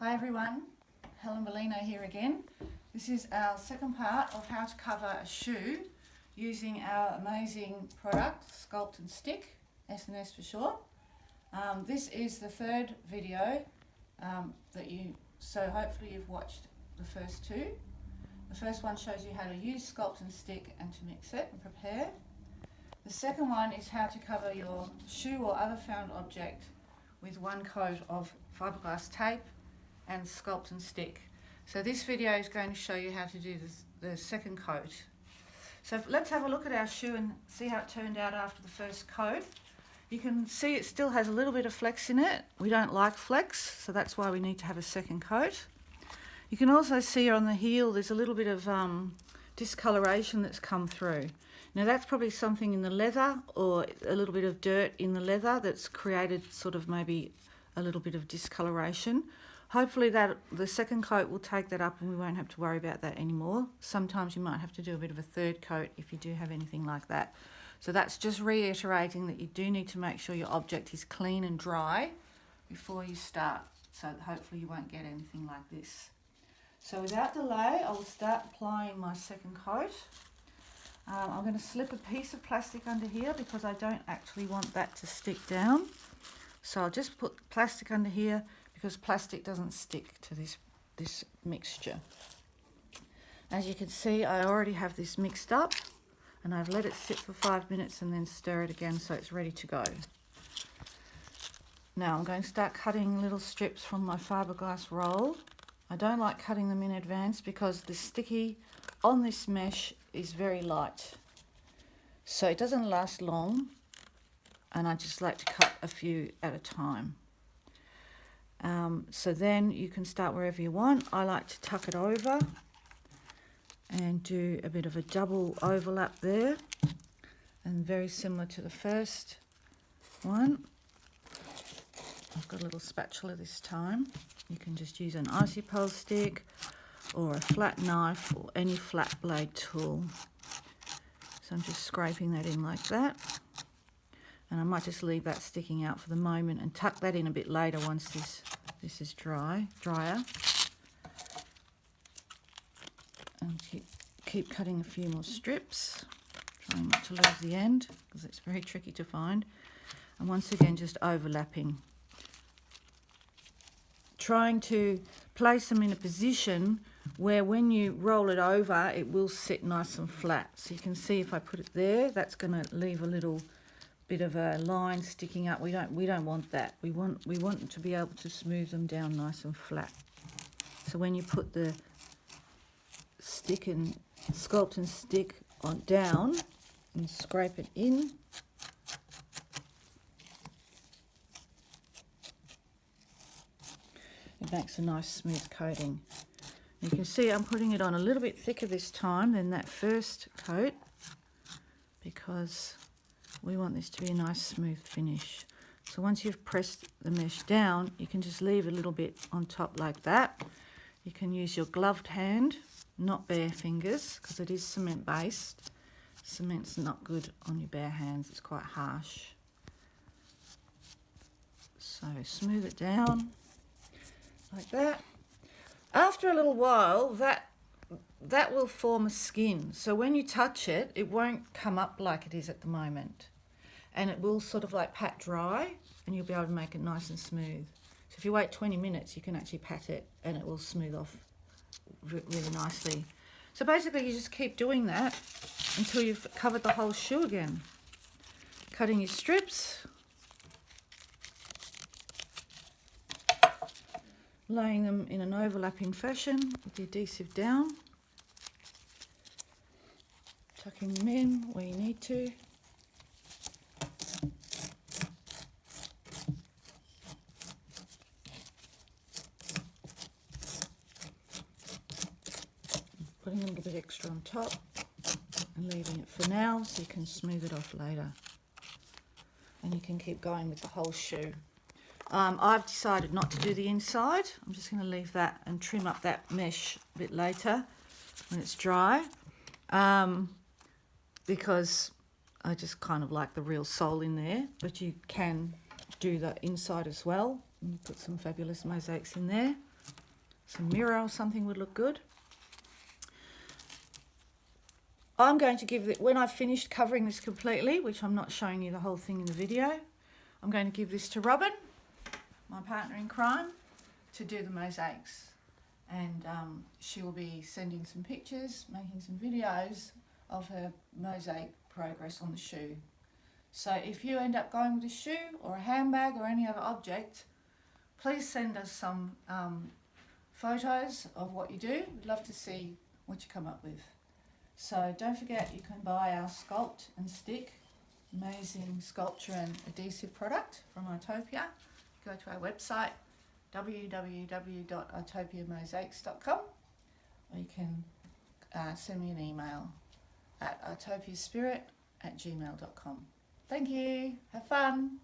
Hi everyone, Helen Molino here again. This is our second part of how to cover a shoe using our amazing product, Sculpt and Stick, S&S for short. This is the third video so hopefully you've watched the first two. The first one shows you how to use Sculpt and Stick and to mix it and prepare. The second one is how to cover your shoe or other found object with one coat of fibreglass tape and Sculpt and Stick. So this video is going to show you how to do the second coat. So let's have a look at our shoe and see how it turned out after the first coat. You can see it still has a little bit of flex in it. We don't like flex, so that's why we need to have a second coat. You can also see on the heel there's a little bit of discoloration that's come through. Now that's probably something in the leather or a little bit of dirt in the leather that's created sort of maybe a little bit of discoloration. Hopefully the second coat will take that up and we won't have to worry about that anymore. Sometimes you might have to do a bit of a third coat if you do have anything like that. So that's just reiterating that you do need to make sure your object is clean and dry before you start, so that hopefully you won't get anything like this. So without delay, I will start applying my second coat. I'm going to slip a piece of plastic under here because I don't actually want that to stick down. So I'll just put plastic under here because plastic doesn't stick to this mixture. As you can see, I already have this mixed up and I've let it sit for 5 minutes and then stir it again so it's ready to go. Now I'm going to start cutting little strips from my fiberglass roll. I don't like cutting them in advance because the sticky on this mesh is very light, so it doesn't last long, and I just like to cut a few at a time. So then you can start wherever you want. I like to tuck it over and do a bit of a double overlap there, and very similar to the first one. I've got a little spatula this time. You can just use an icy pole stick or a flat knife or any flat blade tool. So I'm just scraping that in like that. And I might just leave that sticking out for the moment and tuck that in a bit later once this is drier. And keep cutting a few more strips, trying not to lose the end because it's very tricky to find. And once again, just overlapping. Trying to place them in a position where when you roll it over, it will sit nice and flat. So you can see if I put it there, that's going to leave a little bit of a line sticking up. We don't want that. We want to be able to smooth them down nice and flat. So when you put the stick and Sculpt and Stick on down and scrape it in, it makes a nice smooth coating. You can see I'm putting it on a little bit thicker this time than that first coat because we want this to be a nice smooth finish. So once you've pressed the mesh down, you can just leave a little bit on top like that. You can use your gloved hand, not bare fingers, because it is cement based. Cement's not good on your bare hands, it's quite harsh. So smooth it down like that. After a little while, that will form a skin. So when you touch it, it won't come up like it is at the moment. And it will sort of like pat dry and you'll be able to make it nice and smooth. So if you wait 20 minutes, you can actually pat it and it will smooth off really nicely. So basically you just keep doing that until you've covered the whole shoe again. Cutting your strips, laying them in an overlapping fashion with the adhesive down, tucking them in where you need to. Putting a little bit extra on top and leaving it for now so you can smooth it off later. And you can keep going with the whole shoe. I've decided not to do the inside. I'm just going to leave that and trim up that mesh a bit later when it's dry, because I just kind of like the real sole in there. But you can do the inside as well and put some fabulous mosaics in there. some mirror or something would look good. I'm going to give it, when I've finished covering this completely, which I'm not showing you the whole thing in the video, I'm going to give this to Robin, my partner in crime, to do the mosaics. And she will be sending some pictures, making some videos of her mosaic progress on the shoe. So if you end up going with a shoe or a handbag or any other object, please send us some photos of what you do. We'd love to see what you come up with. So don't forget, you can buy our Sculpt and Stick, amazing sculpture and adhesive product from Utopia. Go to our website, www.utopiamosaics.com, or you can send me an email at utopiaspirit@gmail.com. Thank you. Have fun.